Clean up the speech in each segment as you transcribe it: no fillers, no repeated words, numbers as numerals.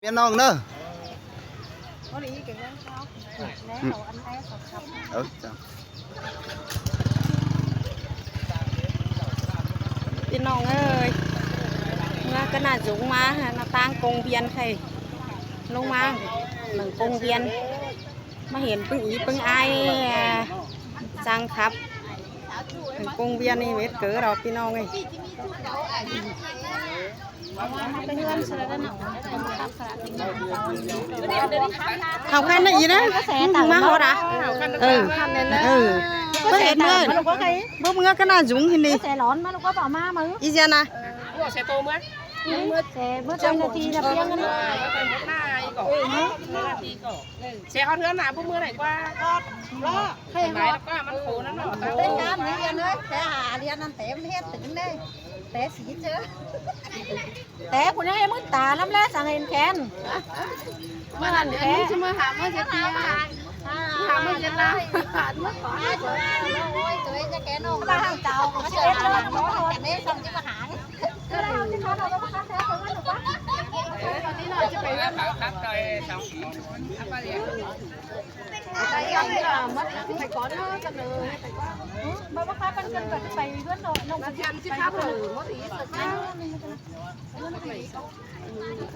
Miền nong nữa. Có lý cái nhân sao? Nếu cậu ăn té sọt sọt. Chào. พี่น้องเอ้ยเมื่อก็น่าจุงมาหน้าต่างกงเวียนใครลงมาหนึ่งกงเวียนมาเห็นปึ้งอีปึ้งไอจังครับถึงกงเวียนนี่เม็ดเก๋อเราพี่น้องเอ้ยเขาคันได้ยีนะมาเขาด่ะcó thể mưa bố mưa cái nào dũng hình đi xe lón mà nó có bảo ma mà ý gì nè xe tô mới xe bữa trong thì là biếng cái xe hot hơn nào bữa mưa này qua lo hay máy nó quaมันkhổ nó nọ đây cam này anh ơi xe hà đi ăn tém hết tỉnh đây té xí chứ té của nó em mất tà lắm lẽ sang hình khen mà lần té chứ mà hàm mới chết hàm mới chết nào mất khỏi ôi tụi em cái nó ba hàng tàu nó chết rồi nó thôi đấy xong chứ mà hãng cái nào chứ nó đâu có khác thế không có được quá tí nữa chứ phải khắp rồi xong đây ông là mất phải có nó cần rồi phải có mà bác pháp ăn cân phải phải vớt rồi nông ăn chứ khắp rồi mất ý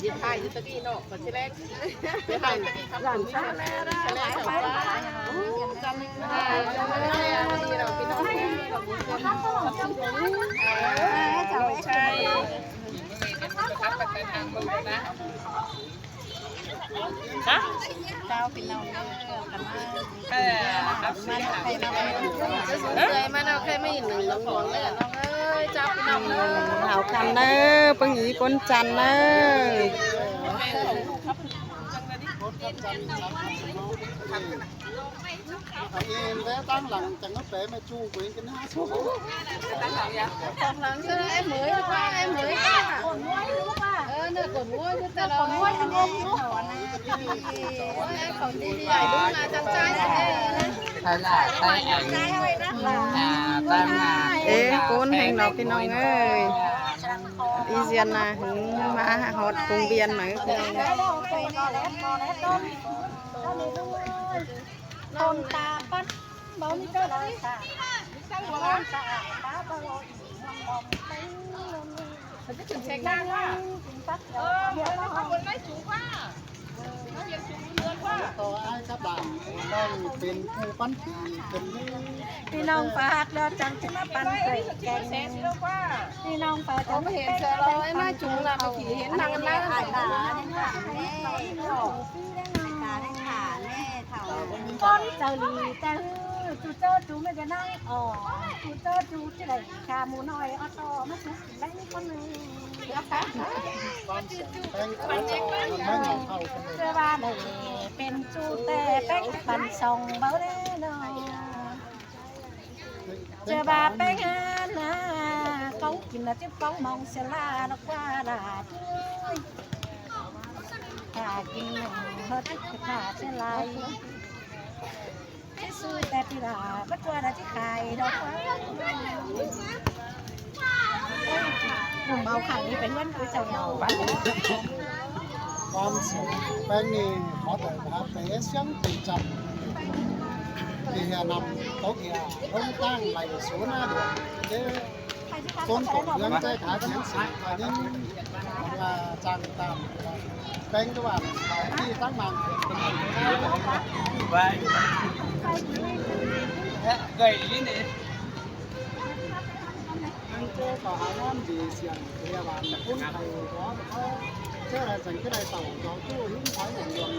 ยิบไทยยุตะกี้เนาะคนที่แรกยิบไทยตะกี้ครับผมใช่ไหมใช่ไหมใช่ไหมจำได้เราพี่น้องเราบุญคนใช่ครับไปทางคนนะฮะเจ้าพี่น้องกันมา ครับ มาใครมาเคยมาเราเคยไม่เห็นหนึ่งหลงหลงเลยน้องเอ้ยเจ้าพี่น้องเอ้ย หาวกันเด้อปังอีคนจันเด้อ Em bé tán lần chẳng nó bể mà chu quyện cái nó xuống. Còn lần xưa em mới qua em mới qua nơi còn mua chứ ta là mua em không em còn đi đi đúng là chàng trai này hay là tay ảnh tam là เอ๊ะโกนแห่งดอกพี่น้องเอ้ยอีเซียนนะหึงมาหอดกงเวียนหน่อยพี่น้องนอนตาปั้นบ่มีเจ้าได้ค่ะนอนตาตาบ่ลอยมองไปมันจะถึงเช็คได้ว่าเดี๋ยวเราเอาคนได้สูงว่าเราเรียนสูงเรือนว่า Có ai các bạn đangเป็นผู้ปั้นผีเป็นนี่ พี่น้องฝากแล้วจังจะมาปั่นไก่แกงพี่น้องฝากจะไม่เห็นเธอเราไอ้มาจุงเราไปขี่เห็นนางกันแล้วถ่ายตาcon chờ lì ta chú chơ chú mới cái này chú chơ chú chứ này trà mù nồi ở to mất chú lấy con này con sẽ bánh mấy ngày thầu chưa ba nàyเป็นchú tè bánh bàn sòng báo đấy rồi chưa ba bánh na con kìm là tiếp con mong sẽ la nó qua là thôi cả kìm hết cả sẽ lại cái xui đẹp thì là bắt qua đã chiếc khai đâu vùng bầu khẳng đi phải luôn với chồng đầu bắn con sẽ bánh này có thể là bé sáng tình trọng thì nằm tốt thì không tăng lại số na được chứ con cổ dân cái thả chiến sĩ và những là trang tạm bánh các bạn đi tăng bằng vậy gầy đi nè anh chơi có hai năm gì xiềng thì bạn cũng thầy có chứ là dành cái này tàu cho chú hướng thái một đường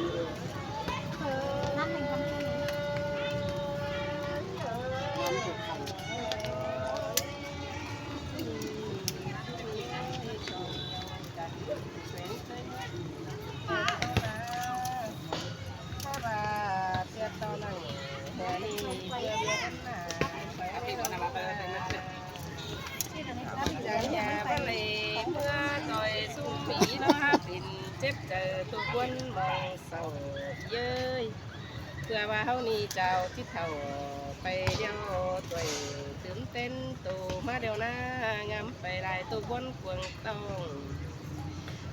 nhà ba lì mưa rồi xuống mỹ nó tìm chết chờ tụ quân mong sầu dơi thừa ba hậu ni chào chít thầuไปเดียวtuổiตื่นเต้นตูมาเดียวนะงามไปลายตูบนกวงตอง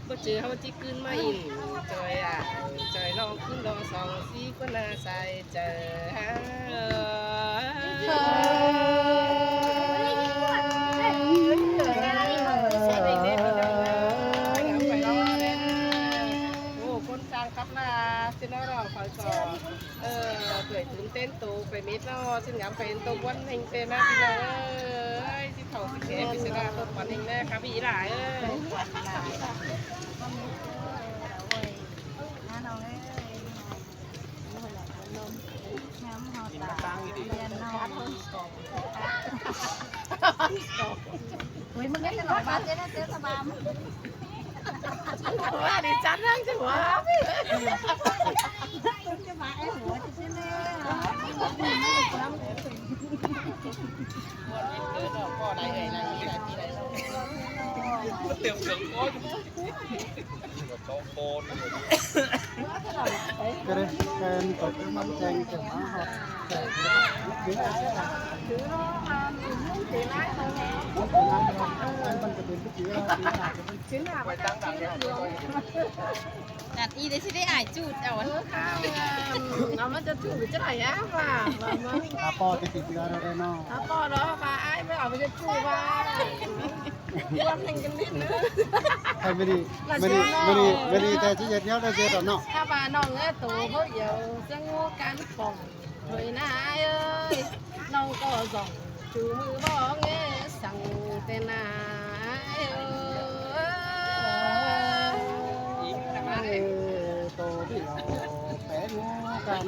ก็เจอเขาที่ขึ้นมาอินจอยจอยลองขึ้นรอสองสีก็น่าใส่เจอฮะคนสร้างครับมาสิน้องเราคอยสอนเกิดถึงเต้นตูไปมิดเนาะซึ่งงานเป็นตัววันเองเป็นแม่พี่น้องที่เขาสิเกพิเศษตัววันเองแม่ครับพี่หลายUi, mà cái này ba thế nó sẽ là baว่าดิจันนั่งจังหวะ cái bà em của chị thế này พ่อไหนเอ่ยนะที่ไหนที่ไหนเต็มเสียงโคตร cái đây cái tổ chức mắm chanh kiểu nó học cái này sẽ là chứ nó thì lái thôi anh vẫn phải đến cái chữ là chứ nàoไปตั้งดังเนี่ย นัดอีได้สิได้อ่ายจูดเอา nó mới cho chủ chất này á mà à po thì thịt ra đây nó nó to đó mà ai mới ở với chủ mà quan thành cái biết nữa hay mới đi theo chỉ nhận nhau đây chưa rồi nóถ้าบ้านน้องเอ้ตู่เขาเยอะจะงูกันป่องเฮ้ยนายเอ้ยน้องก็ส่งจูมือบ้องเอ้สั่งแต่นายเอ้ย tô thì bé nó cả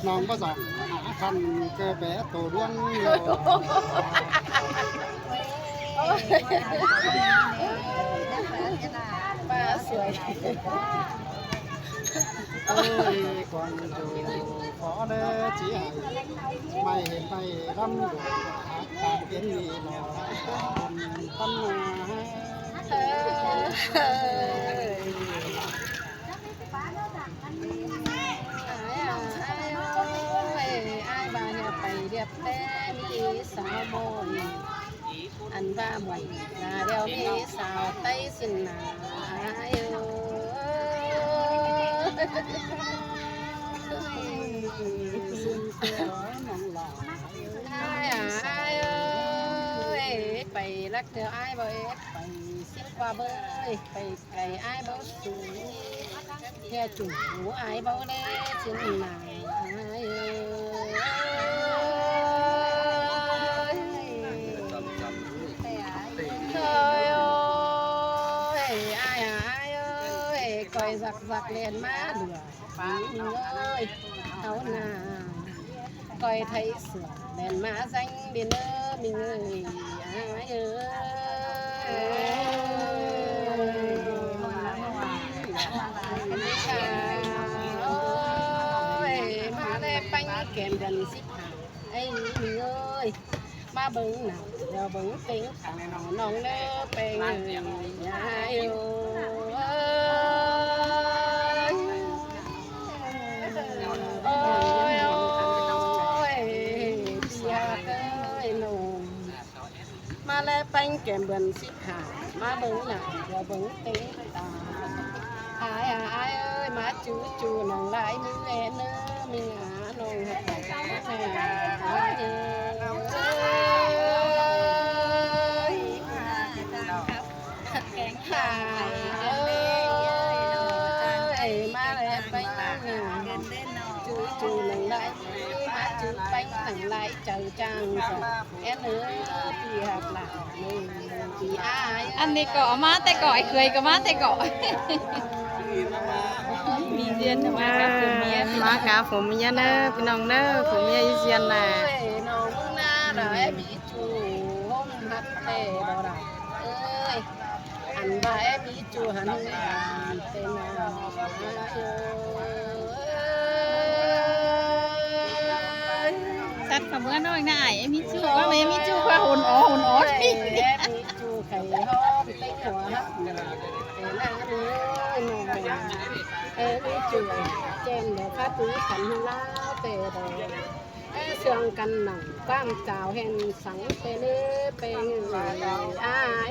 non có giọng khăn cái bé tổ đuông rồi bà sưởi ôi còn dù khó đấy chỉ hay mày hiện mày răm đủ cả tiếng gì mà tâm ai bà nhà phải đẹp té mi sao môi ăn ba mày là đeo mi sao tay xin nà ai ai ơi phải lắc theo ai bơi phải xếp qua bơi phải cày ai bao sủi theo chủ ai bao đê xin nà ai trời ơi ai ơi coi giặc giặc lên má lửa mình ơi thấu nào coi thấy sửa đèn má xanh đi nữa mình ơi ai ơi ôi má lê bánh kèm đèn xích hàng ấy mình ơi ba bưng nào giờ bưng tiếng thằng nòng nơ bèn người ai ơi mà lê bánh kèm bần xích hà má bưng nào giờ bưng tiếng tà ai ơi má chú nàng lại mình em nữa mình nông hạt ai ơi má lê bánh chú nàng lại má chú bánh nàng lại chờ trang rồi em nữa thì hạt là mình thì ai อันนี้เกาะมาแต่เกาะเคยก็มาแต่เกาะมีเรียนมากับผมเมียมากับผมเมียเนอะพี่น้องเนอะผมเมียอีเซียนน่ะ น้องนาได้มีจูห้องฮัดเต้บ่ได้เอ้ยอันว่ามีจูหันเต้นาเอ้ย ตัดกับเมื่อน้อยน่ะไอ้มีจูว่าแม่มีจูว่าหุ่นอ๋อมีพี่จูไข่หอมเต้หัวฮัดเต้นาเอ้ยน้องมีจูเจนเดี๋ยวข้าตื้อขันลาวเต้ดอกเสื่องกันหนังความเจ้าเห็นสังเตเนเป็นอ้าย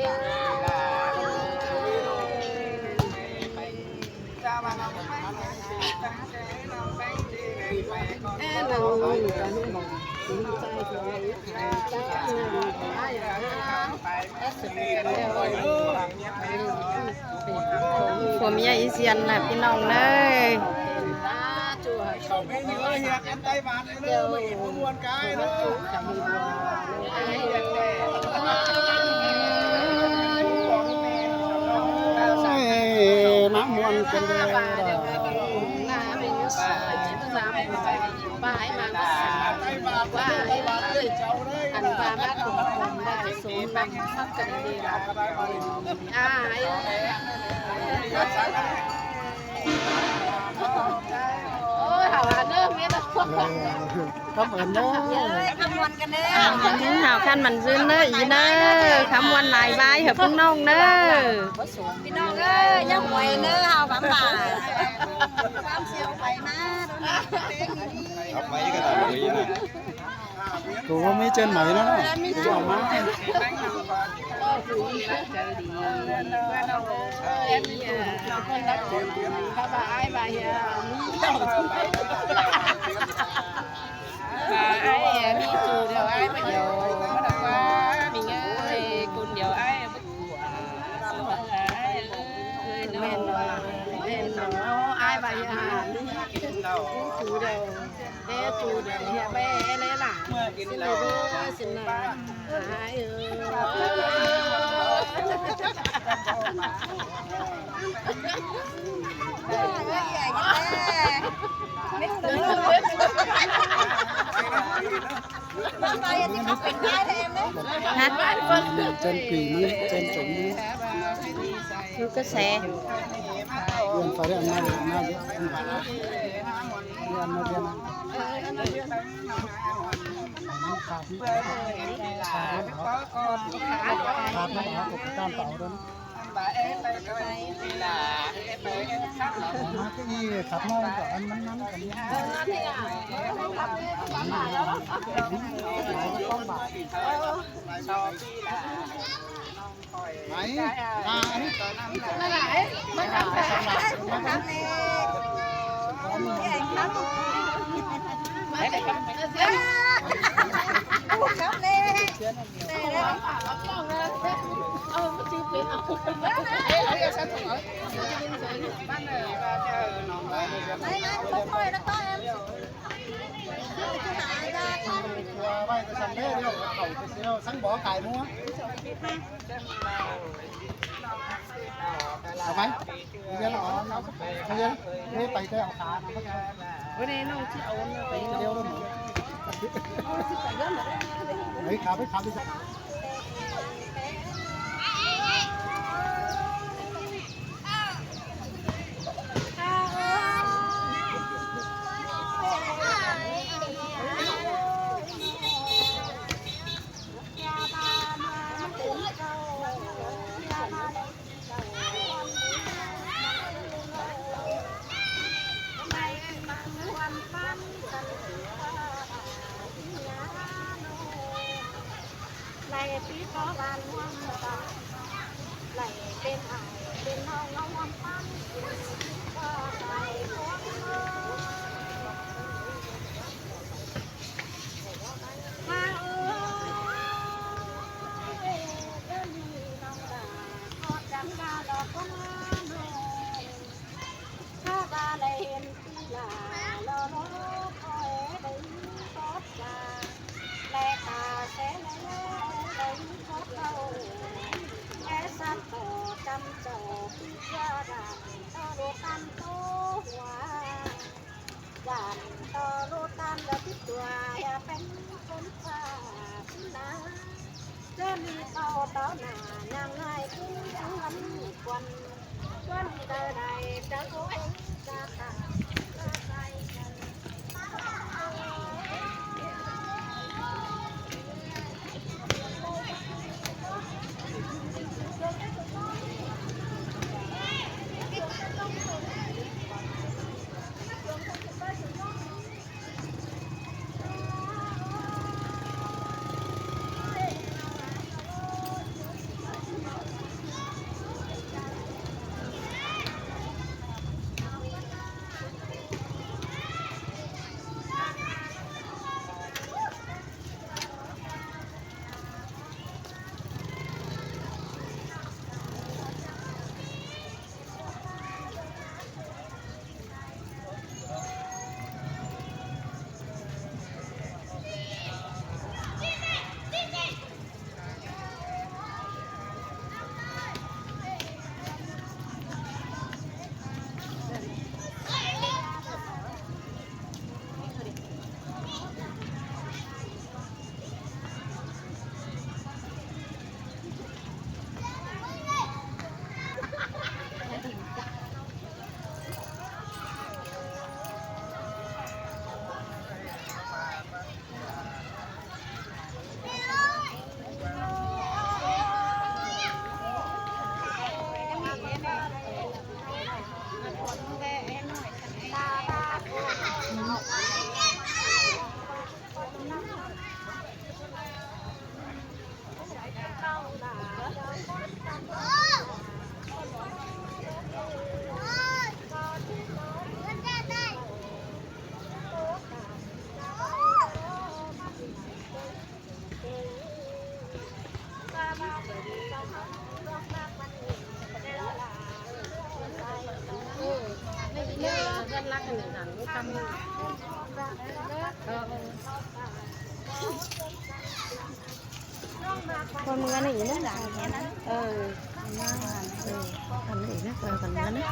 ผมยายอีเซียนน่ะพี่น้องเอ้ย น้ำมวนกันเลย ป้ายมาก็ว่าไอ้ว่าเอ้ยอันว่ามาของผมได้สูงบังคับกันดีละอ้ายโอ้ยหาเนื้อเมียตะควง ครับเอิญเนาะ คำวันกันเด้อหาวคันมันซื้อเด้ออีเด้อคำวันหลายใบเหรอพี่น้องเด้อพี่น้องเอ้ยยังหวยเด้อหาวบำบ่าความเสียวไปนะ ครับไม่ก็ได้เลยนะ กูว่าไม่เจนไหมนะจะเอามา ใจดีแอนนี่เราคนรักคนถ้าว่าไอ้บ่ายมีจูเดียวไอ้ไม่เดียวก็ดักว่ามีเงี้ยคนเดียวไอ้ไม่กลัวไอ้เลยเม่นเม่นเอาไอ้บ่ายหาจูเดียวเอ๊จูเดียวเฮียแม่เลยล่ะสิเลยสินะไอ้ฮะ เจนปีนี้เจนสมนี้ คือกระแส เรียนไปได้อันนั้นอันนั้นเรียนมาเรียนขาดไม่ขาดไม่เอาปกติการเป่าด้วยมาที่นี่ขับน้องกับอันนั้นกันนี้ไหนอันนี้ไม่ทำไม่ทำไว้จะสั่งได้เดียวเขาไปเสียวสั่งบ่อไก่มัวเอาไหมเดี๋ยวเราเอาเดี๋ยวนี่ไปได้เอาขาวันนี้น้องที่เอาไปเดียวแล้วหนูเฮ้ยขาไปขาไปสักพี่ก็บานว่างตาไหลเป็นหายเป็นน้องน้องวันปั้นก็ไหลพวกมาเอ้ยเดินดีน้องตาขอจำกาดอกก็มาหน่อยถ้าตาได้เห็นที่ลาลอล้อคอยได้ทอดลาแลตาแสนแลสัตว์ต่อจำจ่อพิจารณาต่อโลตันโตหัวหวานต่อโลตันและพิจตัวอย่าเป็นคนฟ้าพินาจะมีต่อหน้ายังไงคือยังมันควันเดินใดจะโอ้ยจะตาจะใจกัน คนมือนี่นึกดังอันนี้นะคนมือนี่